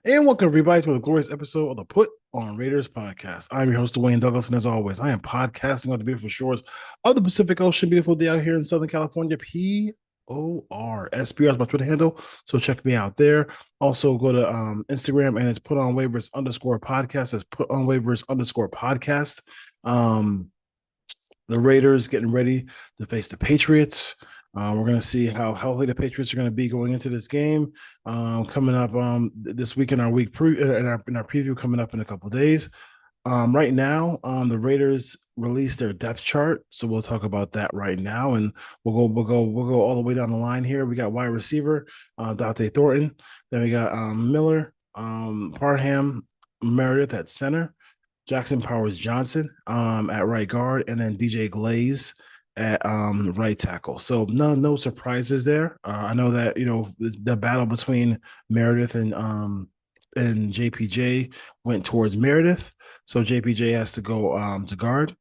And welcome everybody to a glorious episode of the Put on Raiders podcast. I'm your host, Dwayne Douglas, and as always, I am podcasting on the beautiful shores of the Pacific Ocean. Beautiful day out here in Southern California. PORSPR is my Twitter handle. So check me out there. Also go to Instagram and it's put on waivers underscore podcast. That's put on waivers underscore podcast. Um, the Raiders getting ready to face the Patriots. We're going to see how healthy the Patriots are going to be going into this game coming up this week in our in our preview coming up in a couple of days. Right now, the Raiders released their depth chart, so we'll talk about that right now, and we'll go all the way down the line here. We got wide receiver Dante Thornton, then we got Miller, Parham, Meredith at center. Jackson Powers Johnson at right guard, and then DJ Glaze at right tackle. So no surprises there. I know that the battle between Meredith and JPJ went towards Meredith, so JPJ has to go to guard.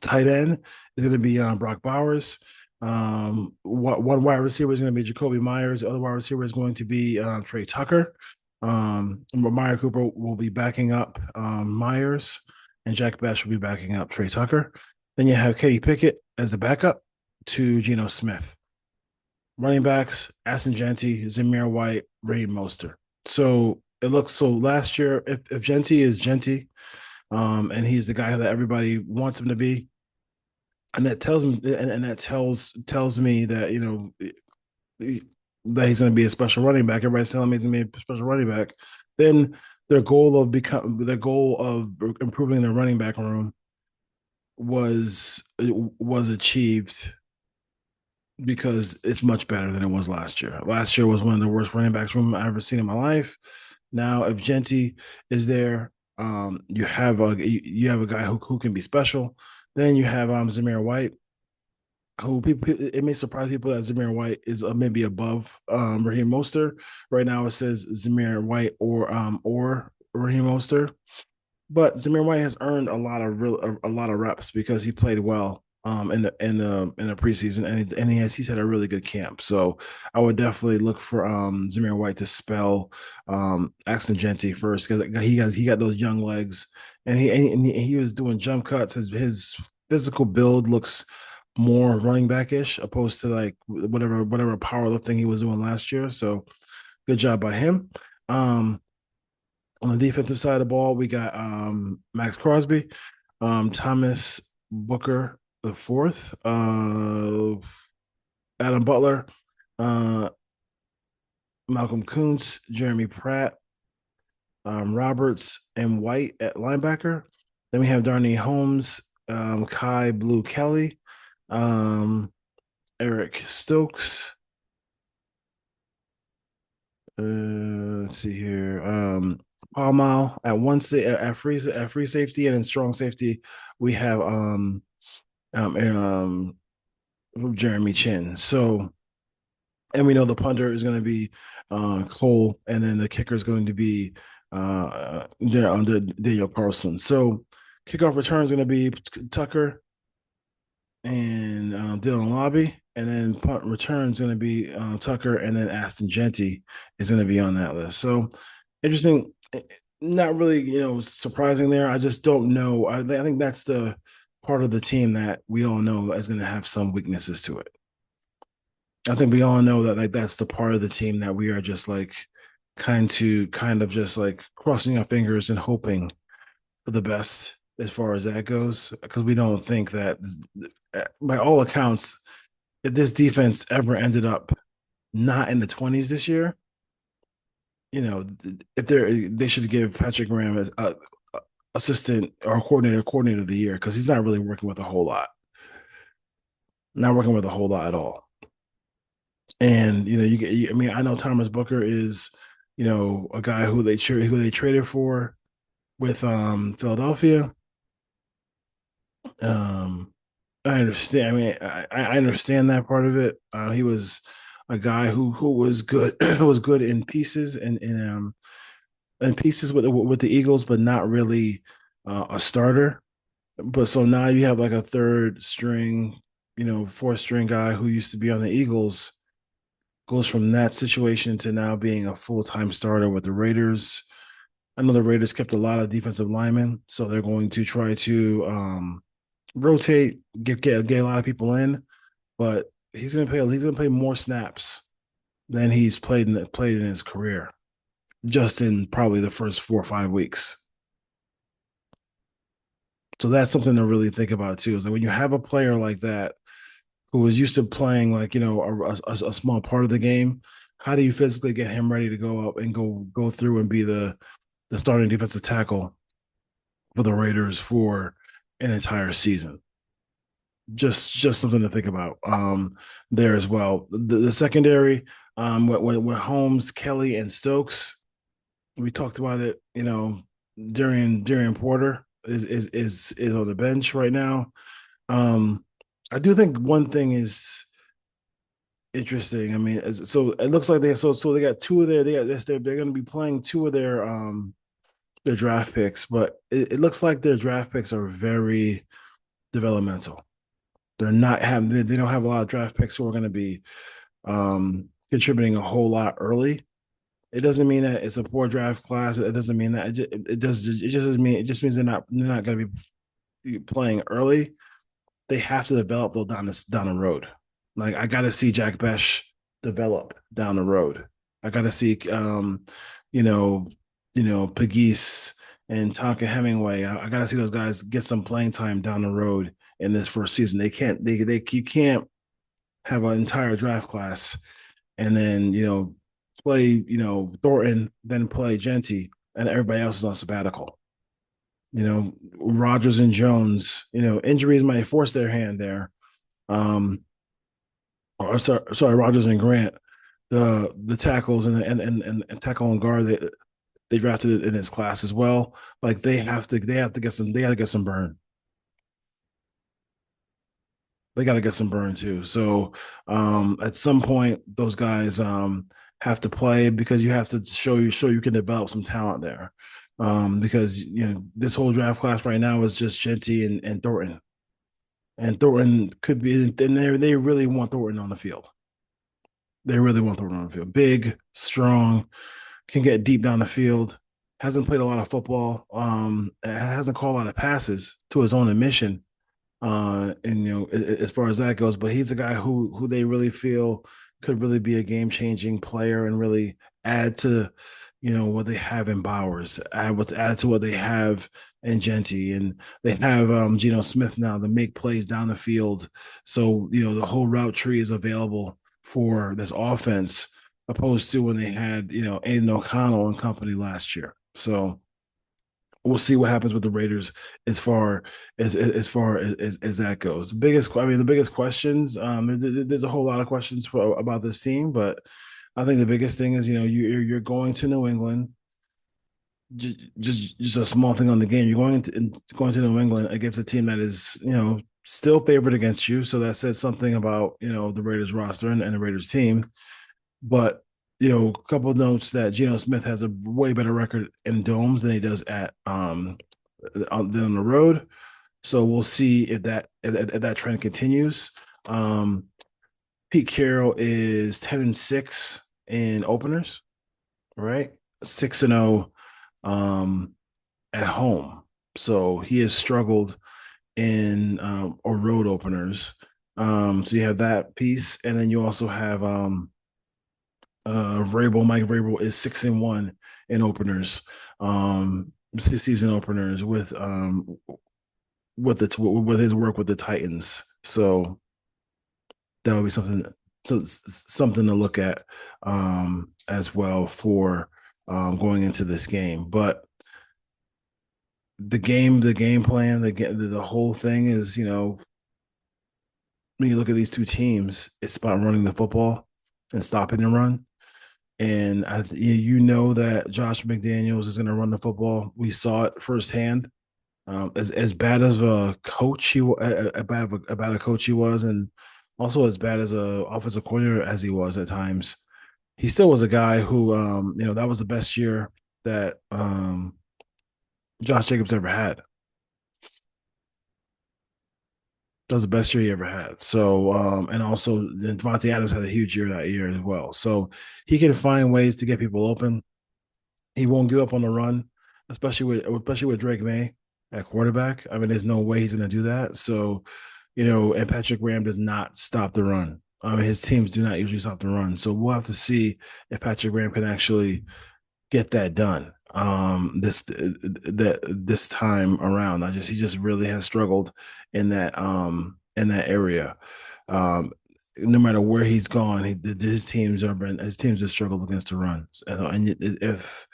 Tight end is going to be Brock Bowers. One wide receiver is going to be Jacoby Myers. The other wide receiver is going to be Trey Tucker. Mario Cooper will be backing up Myers, and Jack Bash will be backing up Trey Tucker. Then you have Kenny Pickett as the backup to Geno Smith. Running backs, Aston Genty, Zamir White, Ray Moster. So it looks so last year, if Genty is Genty, and he's the guy that everybody wants him to be, and that tells me and that tells me that that he's going to be a special running back. Everybody's telling me he's going to be a special running back. Then their goal of improving their running back room was achieved because it's much better than it was last year. Last year was one of the worst running backs room I've ever seen in my life. Now, if Genty is there, you have a guy who can be special. Then you have Zamir White, who people it may surprise people that Zamir White is maybe above Raheem Mostert. Right now it says Zamir White or Raheem Mostert, but Zamir White has earned a lot of reps because he played well in the preseason and he's had a really good camp. So I would definitely look for Zamir White to spell Axton Genty first because he got those young legs and he was doing jump cuts. His physical build looks more running back-ish opposed to like whatever powerlifting he was doing last year. So good job by him. On the defensive side of the ball, we got Max Crosby, Thomas Booker the fourth, Adam Butler, uh, Malcolm Kuntz, Jeremy Pratt, Roberts, and White at linebacker. Then we have Darnay Holmes, Kai Blue Kelly, Eric Stokes. Let's see here. Paul Mile at free safety, and in strong safety we have Jeremy Chin. So, and we know the punter is going to be Cole, and then the kicker is going to be Daniel Carlson. So, kickoff return is going to be Tucker and Dylan Lobby, and then punt return is going to be Tucker, and then Aston Genty is going to be on that list. So, interesting. Not really, surprising there. I just don't know. I think that's the part of the team that we all know is going to have some weaknesses to it. I think we all know that like that's the part of the team that we are just like kind of just like crossing our fingers and hoping for the best as far as that goes because we don't think that by all accounts if this defense ever ended up not in the 20s this year, if they should give Patrick Graham as assistant or coordinator of the year because he's not really working with a whole lot, not working with a whole lot at all. And I mean, I know Thomas Booker is, a guy who they traded for with Philadelphia. Um, I understand. I mean, I understand that part of it. He was a guy who was good, who was good in pieces and pieces with the Eagles, but not really a starter. But so now you have like a third string, fourth string guy who used to be on the Eagles Goes from that situation to now being a full time starter with the Raiders. I know the Raiders kept a lot of defensive linemen, so they're going to try to rotate, get a lot of people in, but he's gonna play more snaps than he's played in his career, just in probably the first 4 or 5 weeks. So that's something to really think about too. Is that when you have a player like that who was used to playing like a small part of the game, how do you physically get him ready to go up and go through and be the starting defensive tackle for the Raiders for an entire season? Just something to think about there as well. The secondary, with Holmes, Kelly, and Stokes, we talked about it. During Porter is on the bench right now. Um, I do think one thing is interesting. I mean, so it looks like they got two of they're going to be playing two of their draft picks, but it looks like their draft picks are very developmental. They don't have a lot of draft picks who are going to be contributing a whole lot early. It doesn't mean that it's a poor draft class. It doesn't mean that it just doesn't mean it just means they're not going to be playing early. They have to develop though down the road. Like I got to see Jack Besh develop down the road. I got to see you know, Pegues and Tonka Hemingway. I got to see those guys get some playing time down the road in this first season. They you can't have an entire draft class and then play Thornton, then play Genty, and everybody else is on sabbatical. Rogers and Jones. Injuries might force their hand there. Um, or sorry, Rogers and Grant, the tackles and tackle and guard they drafted in his class as well. Like they got to get some burn. They got to get some burn too. So at some point, those guys have to play because you have to show you can develop some talent there. Because this whole draft class right now is just Genty and Thornton, and Thornton could be, and they really want Thornton on the field. They really want Thornton on the field. Big, strong, can get deep down the field. Hasn't played a lot of football. Hasn't called a lot of passes to his own admission, and as far as that goes, but he's a guy who they really feel could really be a game changing player and really add to what they have in Bowers, add to what they have in Genty, and they have Geno Smith now to make plays down the field. So the whole route tree is available for this offense, opposed to when they had Aiden O'Connell and company last year. So we'll see what happens with the Raiders as that goes. The biggest questions. There's a whole lot of questions about this team, but I think the biggest thing is you're going to New England. Just a small thing on the game. You're going to New England against a team that is still favored against you. So that says something about the Raiders roster and the Raiders team. But a couple of notes that Geno Smith has a way better record in domes than he does than on the road. So we'll see if that trend continues. Pete Carroll is 10-6 in openers, right? 6-0 at home. So he has struggled in or road openers. So you have that piece, and then you also have Mike Vrabel is 6-1 in openers, season openers with his work with the Titans. So that would be something to look at as well for going into this game. But the game plan, the whole thing is, when you look at these two teams, it's about running the football and stopping the run. And that Josh McDaniels is going to run the football. We saw it firsthand. As bad as a coach about a coach he was, and also as bad as a offensive coordinator as he was at times, he still was a guy who that was the best year that Josh Jacobs ever had. That was the best year he ever had. So, and also Devontae Adams had a huge year that year as well. So he can find ways to get people open. He won't give up on the run, especially with Drake May at quarterback. I mean, there's no way he's going to do that. So, and Patrick Graham does not stop the run. I mean, his teams do not usually stop the run. So we'll have to see if Patrick Graham can actually get that done this time around. He just really has struggled in that area. Um no matter where he's gone, his teams have struggled against the run. And if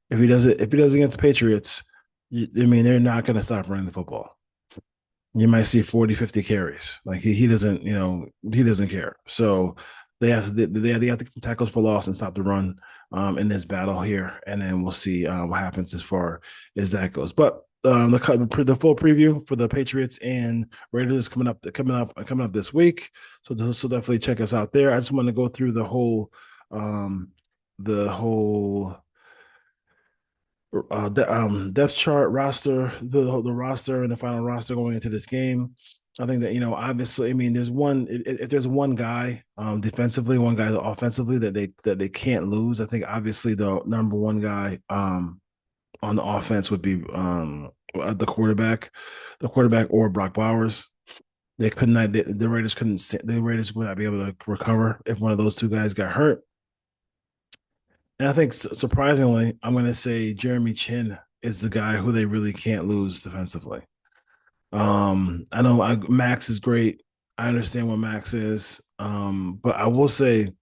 he does against the Patriots, I mean they're not going to stop running the football. You might see 40, 50 carries. Like he doesn't, he doesn't care. So they have to get tackles for loss and stop the run in this battle here, and then we'll see what happens as far as that goes. But the full preview for the Patriots and Raiders coming up this week. So definitely check us out there. I just want to go through the whole depth chart roster, the roster and the final roster going into this game. I think that obviously, I mean, there's one if there's one guy defensively, one guy offensively that they can't lose. I think obviously the number one guy on the offense would be the quarterback or Brock Bowers. They could not. The Raiders couldn't. The Raiders would not be able to recover if one of those two guys got hurt. And I think surprisingly, I'm going to say Jeremy Chin is the guy who they really can't lose defensively. I know Max is great. I understand what Max is. But I will say,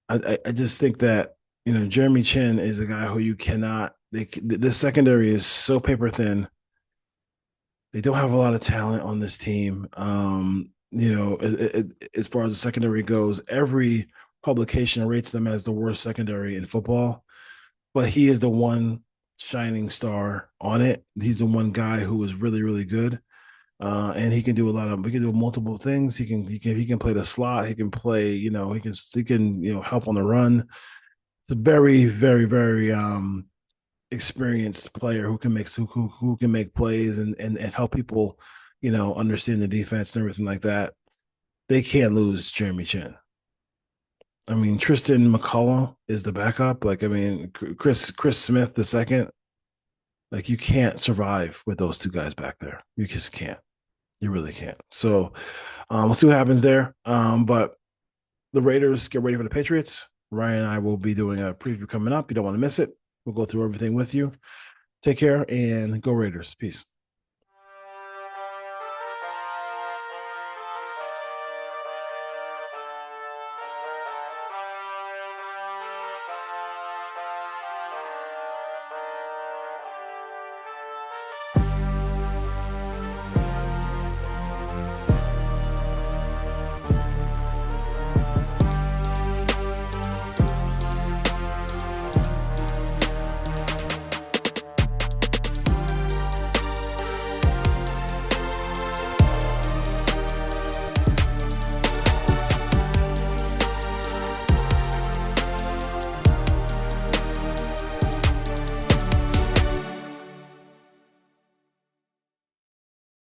I just think that Jeremy Chin is a guy who you cannot. The secondary is so paper thin. They don't have a lot of talent on this team. As far as the secondary goes, every publication rates them as the worst secondary in football, but he is the one shining star on it. He's the one guy who is really, really good. And he can do multiple things. He can play the slot. He can play, he can help on the run. It's a very, very, very experienced player who can make plays and help people, understand the defense and everything like that. They can't lose Jeremy Chin. I mean, Tristan McCullum is the backup. Like, I mean, Chris Smith the second. Like, you can't survive with those two guys back there. You just can't. You really can't. So we'll see what happens there. But the Raiders get ready for the Patriots. Ryan and I will be doing a preview coming up. You don't want to miss it. We'll go through everything with you. Take care and go Raiders. Peace.